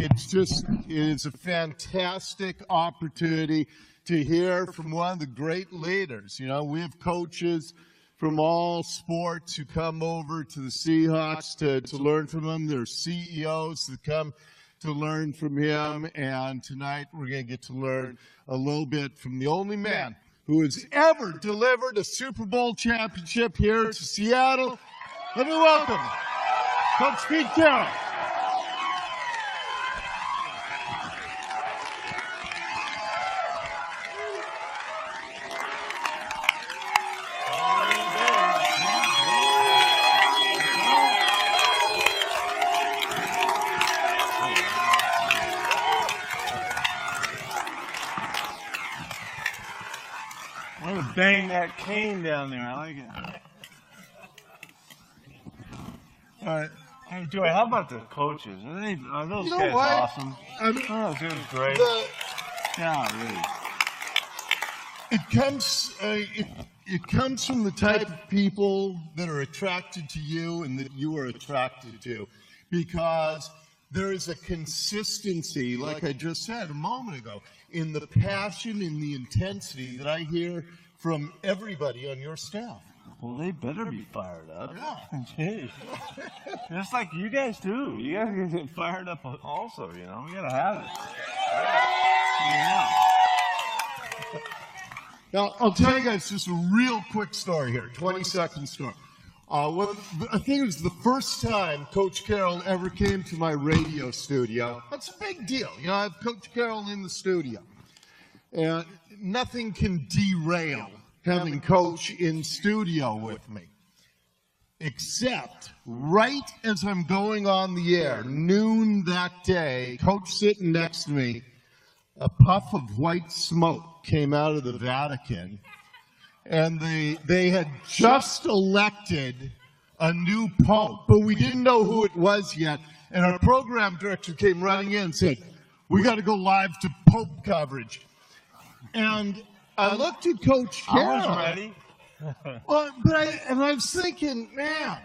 it's a fantastic opportunity to hear from one of the great leaders. You know, we have coaches from all sports who come over to the Seahawks to learn from him. There are CEOs that come to learn from him, and tonight we're going to get to learn a little bit from the only man who has ever delivered a Super Bowl championship here to Seattle. Let me welcome Coach Pete Carroll. I'm going to bang that cane down there. I like it. All right. Hey, Dori, how about the coaches? Are those guys awesome? I mean, oh, they're great. Yeah, really. It comes from the type of people that are attracted to you and that you are attracted to, because there is a consistency, like I just said a moment ago, in the passion and the intensity that I hear from everybody on your staff. Well, they better be fired up. Yeah. Jeez. Just like you guys do. You guys get fired up also, you know. We got to have it. Yeah. Now, I'll tell you guys just a real quick story here, 20-second story. I think it was the first time Coach Carroll ever came to my radio studio. That's a big deal. You know, I have Coach Carroll in the studio. And nothing can derail having Coach in studio with me. Except right as I'm going on the air, noon that day, Coach sitting next to me, a puff of white smoke came out of the Vatican. And they had just elected a new pope, but we didn't know who it was yet. And our program director came running in and said, "We got to go live to pope coverage." And I looked at Coach Carroll. I was ready. Well, I was thinking, man,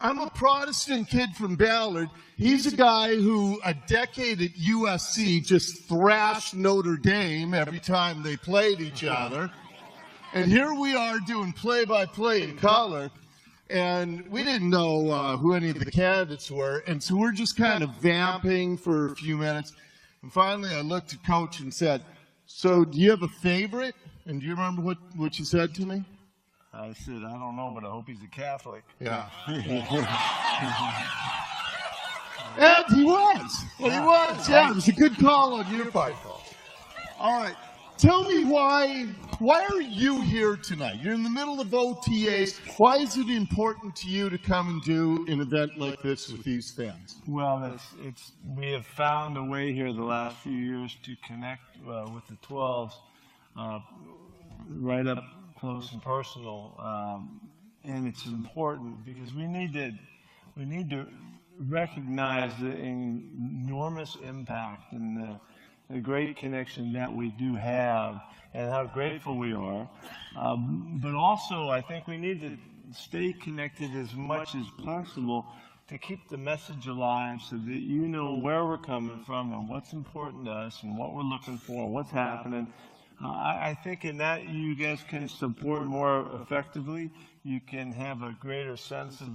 I'm a Protestant kid from Ballard. He's a guy who a decade at USC just thrashed Notre Dame every time they played each other. And here we are doing play-by-play in color, and we didn't know who any of the candidates were, and so we're just kind of vamping for a few minutes. And finally, I looked at Coach and said, "So, do you have a favorite?" And do you remember what you said to me? I said, "I don't know, but I hope he's a Catholic." Yeah. And he was. Well, he was. Yeah, it was a good call on your part. All right. Tell me why are you here tonight? You're in the middle of OTAs. Why is it important to you to come and do an event like this with these fans? Well, we have found a way here the last few years to connect with the 12s right up close and personal, and it's important because we need to recognize the enormous impact and the great connection that we do have and how grateful we are. But also, I think we need to stay connected as much as possible to keep the message alive so that you know where we're coming from and what's important to us and what we're looking for, what's happening. I think in that you guys can support more effectively. You can have a greater sense of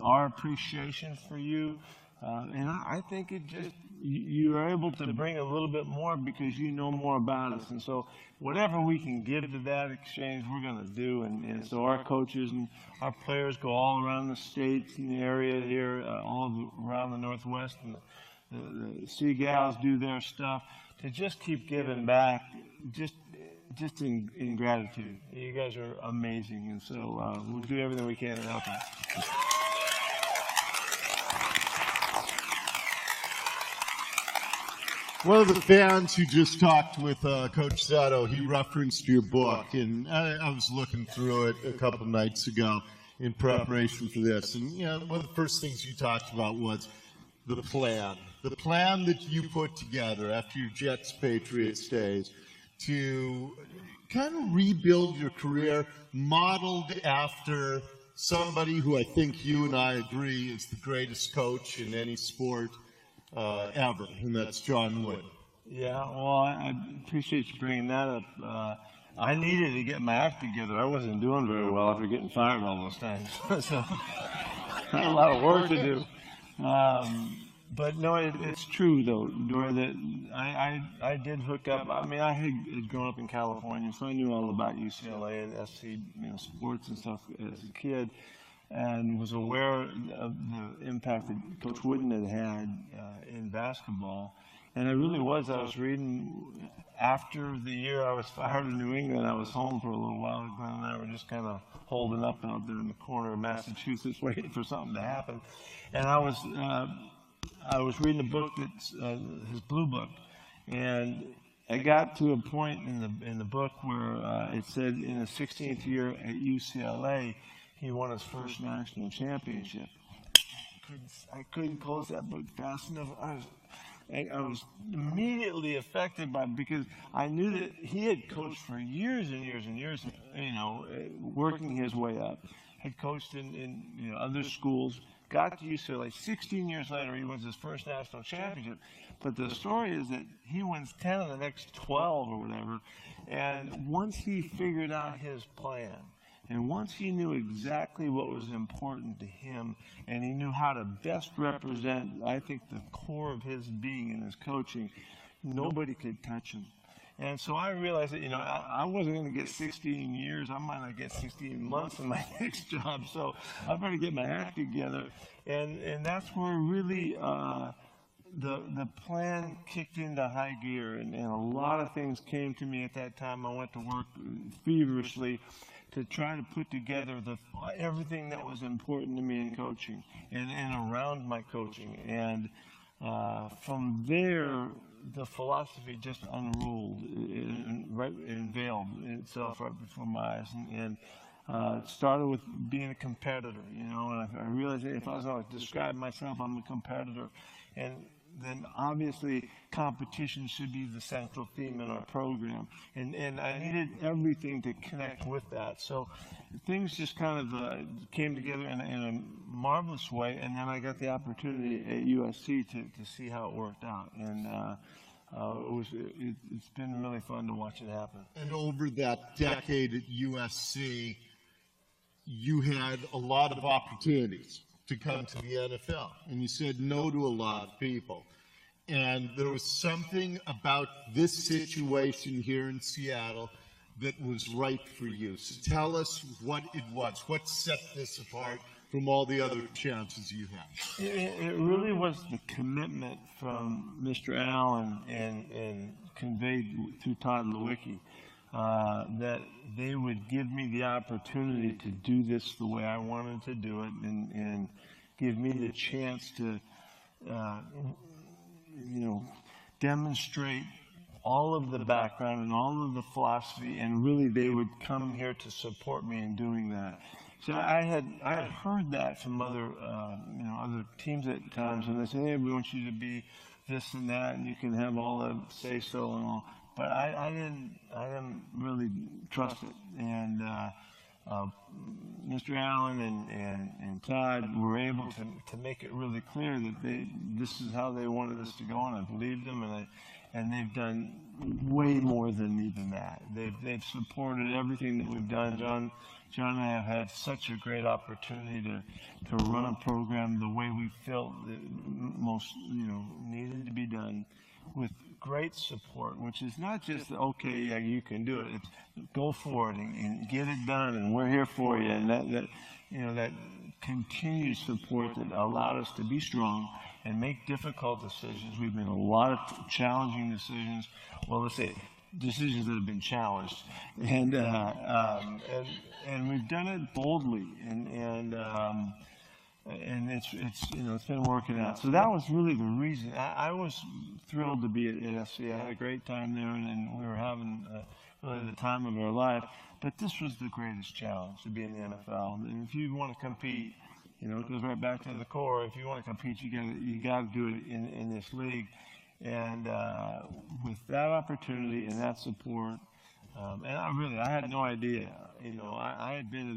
our appreciation for you. And I think you are able to bring a little bit more because you know more about us. And so whatever we can give to that exchange, we're going to do. And so our coaches and our players go all around the states and the area here, all around the Northwest. And the Seagals do their stuff to just keep giving back, just in gratitude. You guys are amazing. And so we'll do everything we can to help you. One of the fans who just talked with Coach Sato, he referenced your book, and I was looking through it a couple nights ago in preparation for this. And you know, one of the first things you talked about was the plan that you put together after your Jets Patriots days to kind of rebuild your career, modeled after somebody who I think you and I agree is the greatest coach in any sport ever, and that's John Wood. Yeah, well, I appreciate you bringing that up. I needed to get my act together. I wasn't doing very well after getting fired all those times. So I had a lot of work to do. But no, it's true though, Dori, that I did hook up. I mean, I had grown up in California, so I knew all about UCLA and SC, sports and stuff as a kid, and was aware of the impact that Coach Wooden had in basketball. And I really was. I was reading after the year I was fired in New England. I was home for a little while. Glenn and I were just kind of holding up out there in the corner of Massachusetts, waiting for something to happen. And I was reading a book that's his Blue Book, and I got to a point in the book where it said in his 16th year at UCLA, he won his first national championship. I couldn't close that book fast enough. I was immediately affected by it because I knew that he had coached for years and years and years, working his way up. Had coached in other schools, got to UCLA. 16 years later, he wins his first national championship. But the story is that he wins 10 of the next 12 or whatever. And once he figured out his plan, and once he knew exactly what was important to him, and he knew how to best represent, I think, the core of his being and his coaching, nobody could touch him. And so I realized that, I wasn't going to get 16 years. I might not get 16 months in my next job. So I better get my act together. And that's where really the plan kicked into high gear. And a lot of things came to me at that time. I went to work feverishly to try to put together everything that was important to me in coaching and around my coaching. And from there, the philosophy just unrolled and veiled itself right before my eyes. And it started with being a competitor, and I realized that if I was going to describe myself, I'm a competitor. And then obviously competition should be the central theme in our program. And I needed everything to connect with that. So things just kind of came together in a marvelous way. And then I got the opportunity at USC to see how it worked out. And it's been really fun to watch it happen. And over that decade at USC, you had a lot of opportunities to come to the NFL, and you said no to a lot of people. And there was something about this situation here in Seattle that was right for you. So tell us what it was. What set this apart from all the other chances you had? It really was the commitment from Mr. Allen and conveyed through Todd Lewicki that they would give me the opportunity to do this the way I wanted to do it and give me the chance to, demonstrate all of the background and all of the philosophy, and really they would come here to support me in doing that. So I had heard that from other teams at times, and they say, hey, we want you to be this and that, and you can have all the say so and all. But I didn't really trust it. And Mr. Allen and Todd were able to make it really clear that this is how they wanted us to go, and I believed them, and they've done way more than even that. They've supported everything that we've done. John and I have had such a great opportunity to run a program the way we felt that most needed to be done, with great support, which is not just okay, yeah, you can do it. It's go for it and get it done, and we're here for you. And that continued support that allowed us to be strong and make difficult decisions. We've made a lot of challenging decisions. Well, let's say decisions that have been challenged, and we've done it boldly, and it's been working out. So that was really the reason. I was thrilled to be at SC. I had a great time there, and we were having really the time of our life. But this was the greatest challenge, to be in the NFL. And if you want to compete, it goes right back to the core. If you want to compete, you got to do it in this league. And with that opportunity and that support, and I had no idea. I had been to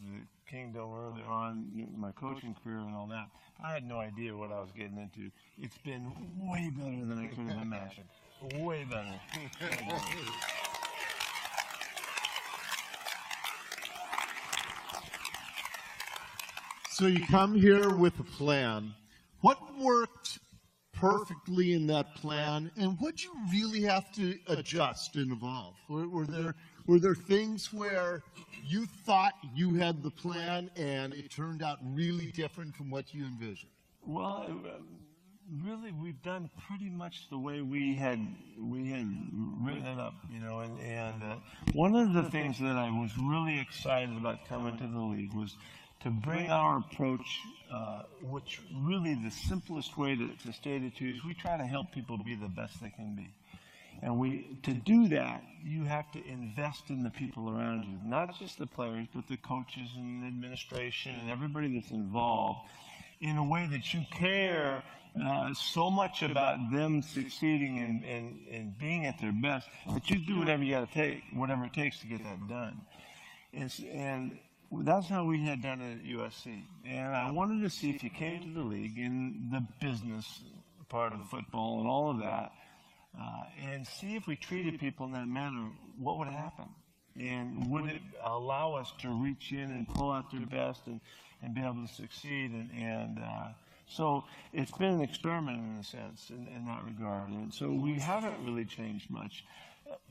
the Kingdom earlier on, my coaching career and all that. I had no idea what I was getting into. It's been way better than I could have imagined. Way better. So you come here with a plan. What worked perfectly in that plan, and what did you really have to adjust and evolve? Were there things where you thought you had the plan and it turned out really different from what you envisioned? Well, really, we've done pretty much the way we had written it up, and one of the things that I was really excited about coming to the league was to bring our approach, which really the simplest way to state it to you is we try to help people be the best they can be. And to do that, you have to invest in the people around you, not just the players, but the coaches and the administration and everybody that's involved, in a way that you care so much about them succeeding and being at their best that you do whatever it takes to get that done. And that's how we had done it at USC. And I wanted to see if you came to the league in the business part of football and all of that, and see if we treated people in that manner, what would happen? And would it allow us to reach in and pull out their best and be able to succeed? So it's been an experiment in a sense in that regard. And so we haven't really changed much.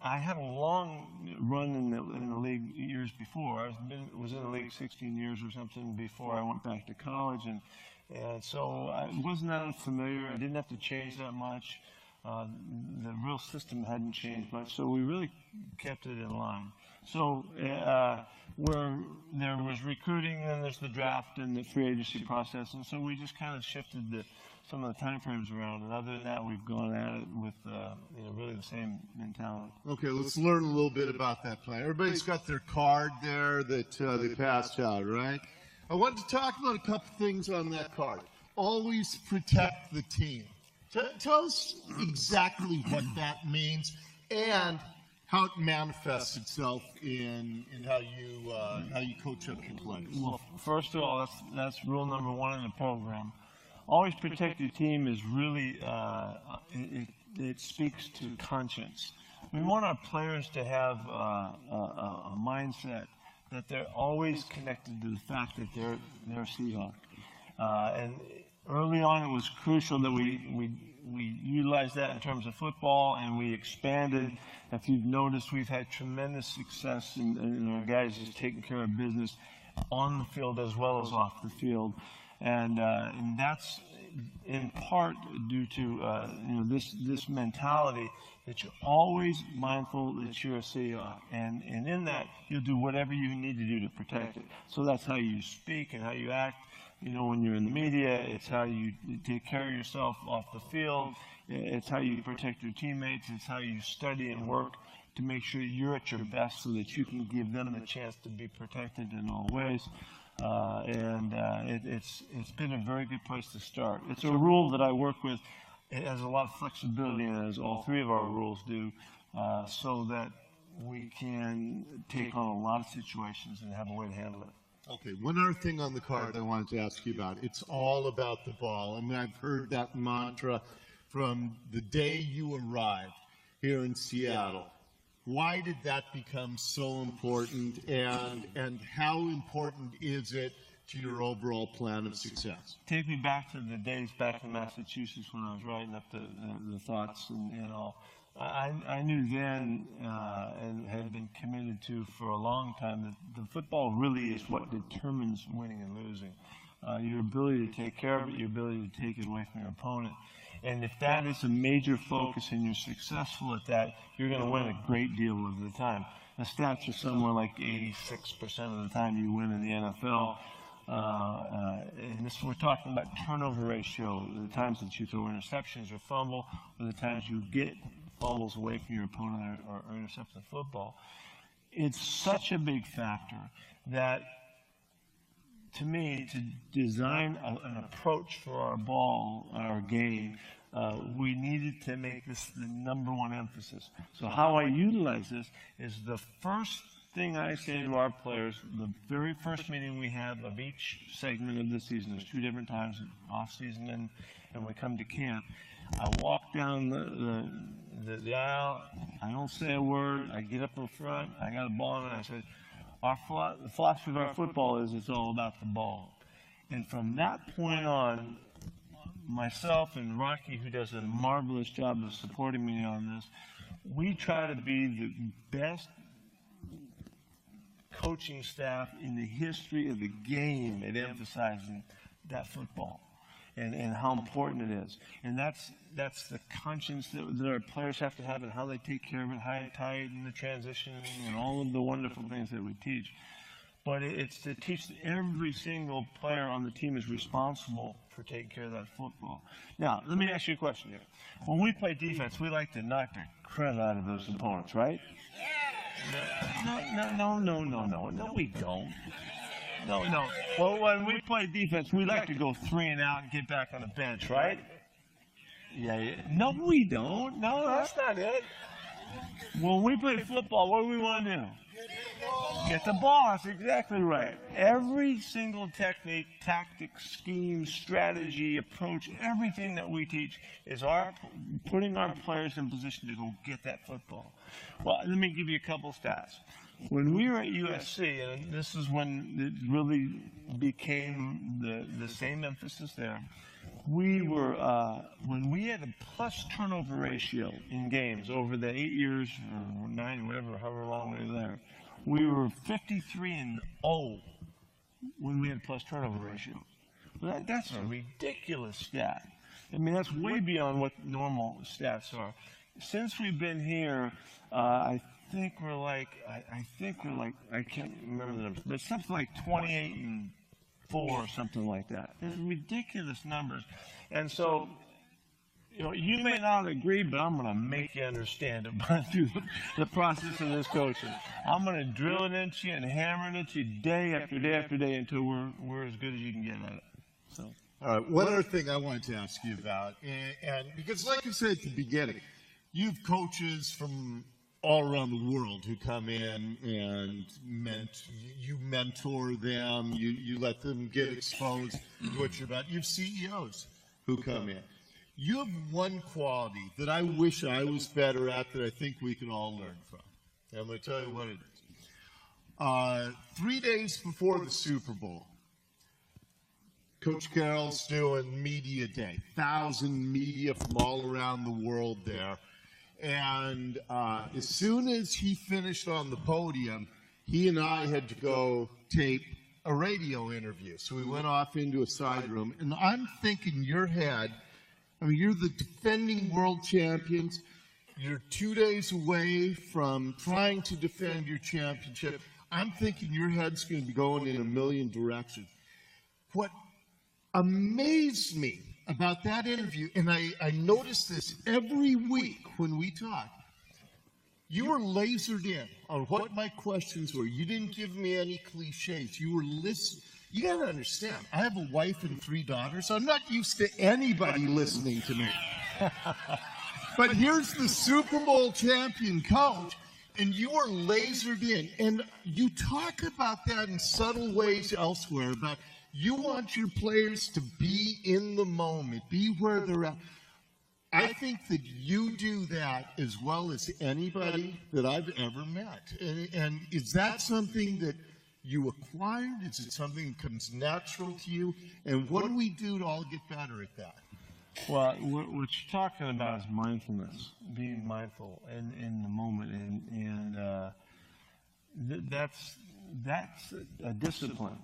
I had a long run in the league years before. I was in the league 16 years or something before I went back to college, and so I wasn't that unfamiliar. I didn't have to change that much. The real system hadn't changed much, so we really kept it in line. So where there was recruiting, and there's the draft and the free agency process, and so we just kind of shifted some of the time frames around, and other than that, we've gone at it with really the same mentality. Okay, let's learn a little bit about that plan. Everybody's got their card there that they passed out, right? I wanted to talk about a couple things on that card. Always protect the team. Tell us exactly what that means and how it manifests itself in how you coach up your players. Well, first of all, that's rule number one in the program. Always protect your team is really, it speaks to conscience. We want our players to have a mindset that they're always connected to the fact that they're Seahawk. And early on, it was crucial that we utilized that in terms of football, and we expanded. If you've noticed, we've had tremendous success in our guys just taking care of business on the field as well as off the field. And that's in part due to this mentality that you're always mindful that you're a Seahawk, and in that you'll do whatever you need to do to protect it. So that's how you speak and how you act. When you're in the media, it's how you take care of yourself off the field. It's how you protect your teammates. It's how you study and work to make sure you're at your best so that you can give them the chance to be protected in all ways. It's been a very good place to start. It's a rule that I work with. It has a lot of flexibility, as all three of our rules do, so that we can take on a lot of situations and have a way to handle it. Okay, one other thing on the card I wanted to ask you about. It's all about the ball. I mean, I've heard that mantra from the day you arrived here in Seattle. Why did that become so important, and how important is it to your overall plan of success? Take me back to the days back in Massachusetts when I was writing up the thoughts and all. I knew then and had been committed to for a long time that the football really is what determines winning and losing. Your ability to take care of it, your ability to take it away from your opponent. And if that is a major focus and you're successful at that, you're going to win a great deal of the time. The stats are somewhere like 86% of the time you win in the NFL. And this, we're talking about turnover ratio, the times that you throw interceptions or fumble, or the times you get fumbles away from your opponent or intercept the football. It's such a big factor that, to me, to design an approach for our ball, our game, we needed to make this the number one emphasis. So how I utilize this is the first thing I say to our players, the very first meeting we have of each segment of the season, there's 2 different times, off season and we come to camp. I walk down the aisle, I don't say a word, I get up in front, I got a ball, and I said, the philosophy of our football is it's all about the ball. And from that point on, myself and Rocky, who does a marvelous job of supporting me on this, we try to be the best coaching staff in the history of the game at emphasizing that football and how important it is. And that's the conscience that our players have to have and how they take care of it, how they tie it in the transition and all of the wonderful things that we teach. But it's to teach every single player on the team is responsible for taking care of that football. Now, let me ask you a question here. When we play defense, we like to knock the crap out of those opponents, right? No, we don't. No. Well, when we play defense, we like to go 3 and out and get back on the bench, right? Yeah. No, we don't. No, that's not it. When we play football, what do we want to do? Get the ball. That's exactly right. Every single technique, tactic, scheme, strategy, approach, everything that we teach is putting our players in position to go get that football. Well, let me give you a couple stats. When we were at USC, and this is when it really became the same emphasis there, we were when we had a plus turnover ratio in games over the 8 years or 9, whatever, however long we were there, we were 53-0 when we had plus turnover ratio. Well, that's a ridiculous stat. I mean, that's way beyond what normal stats are. Since we've been here, I think we're like, I can't remember the numbers, but something like 28-4 or something like that. It's ridiculous numbers. And so, you may not agree, but I'm going to make you understand it through the process of this coaching. I'm going to drill it into you and hammer it into you day after day after day until we're as good as you can get at it. So. All right, one other thing I wanted to ask you about, and because like you said at the beginning, you have coaches from all around the world who come in and you mentor them, you let them get exposed to what you're about. You have CEOs who come in. You have one quality that I wish I was better at that I think we can all learn from. And I'm going to tell you what it is. 3 days before the Super Bowl, Coach Carroll's doing media day, 1,000 media from all around the world there. And as soon as he finished on the podium, he and I had to go tape a radio interview. So we went off into a side room, and I'm thinking in your head, I mean, you're the defending world champions. You're 2 days away from trying to defend your championship. I'm thinking your head's going to be going in a million directions. What amazed me about that interview, and I notice this every week when we talk, you were lasered in on what my questions were. You didn't give me any cliches. You were listening. You got to understand, I have a wife and 3 daughters. So I'm not used to anybody listening to me. But here's the Super Bowl champion coach, and you are lasered in. And you talk about that in subtle ways elsewhere, about you want your players to be in the moment, be where they're at. I think that you do that as well as anybody that I've ever met. And is that something that you acquired? Is it something that comes natural to you? And what do we do to all get better at that? Well, what you're talking about is mindfulness, being mindful in the moment, and that's a discipline.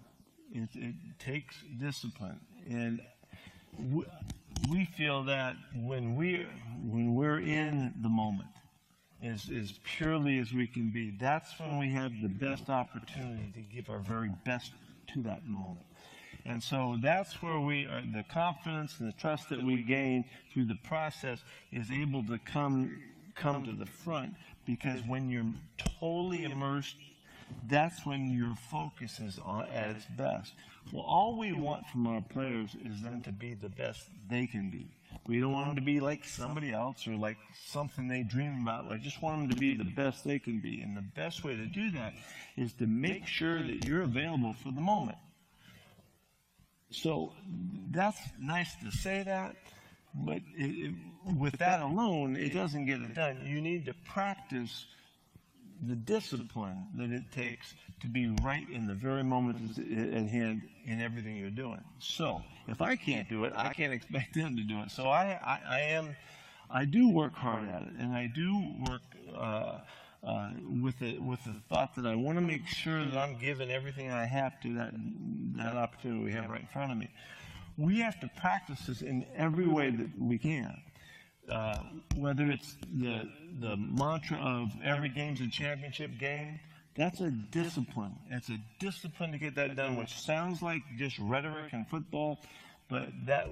It takes discipline, and we feel that when we're in the moment, as purely as we can be, that's when we have the best opportunity to give our very best to that moment. And so that's where the confidence and the trust that we gain through the process is able to come to the front, because when you're totally immersed, that's when your focus is at its best. Well, all we want from our players is them to be the best they can be. We don't want them to be like somebody else or like something they dream about. I just want them to be the best they can be. And the best way to do that is to make sure that you're available for the moment. So that's nice to say that, but with that alone, it doesn't get it done. You need to practice the discipline that it takes to be right in the very moment at hand in everything you're doing. So if I can't do it, I can't expect them to do it. So I do work hard at it, and I do work with the thought that I want to make sure that I'm giving everything I have to that opportunity we have right in front of me. We have to practice this in every way that we can. Whether it's the mantra of every game's a championship game, that's a discipline. It's a discipline to get that done, which sounds like just rhetoric and football, but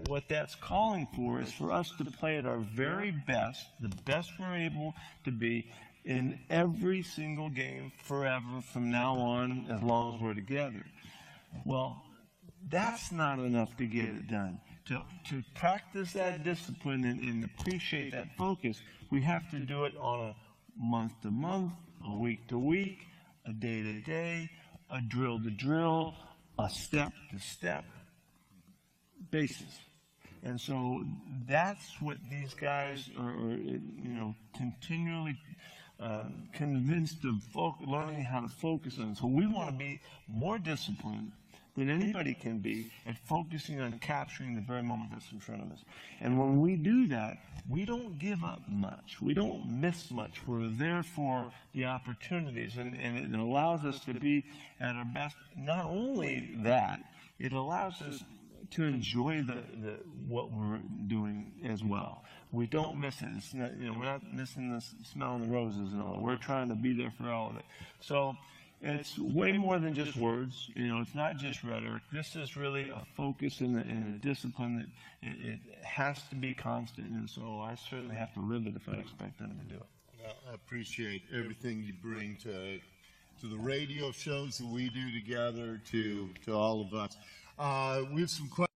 what that's calling for is for us to play at our very best, the best we're able to be in every single game forever from now on, as long as we're together. Well, that's not enough to get it done. To practice that discipline and appreciate that focus, we have to do it on a month-to-month, a week-to-week, a day-to-day, a drill-to-drill, a step-to-step basis. And so that's what these guys are continually convinced of learning how to focus on. So we want to be more disciplined than anybody can be at focusing on capturing the very moment that's in front of us. And when we do that, we don't give up much. We don't miss much. We're there for the opportunities, and it allows us to be at our best. Not only that, it allows us to enjoy what we're doing as well. We don't miss it. It's not, we're not missing the smelling the roses and all. We're trying to be there for all of it. So it's way more than just words. It's not just rhetoric. This is really a focus and a discipline that it has to be constant. And so I certainly have to live it if I expect them to do it. Well, I appreciate everything you bring to the radio shows that we do together, to all of us. We have some questions.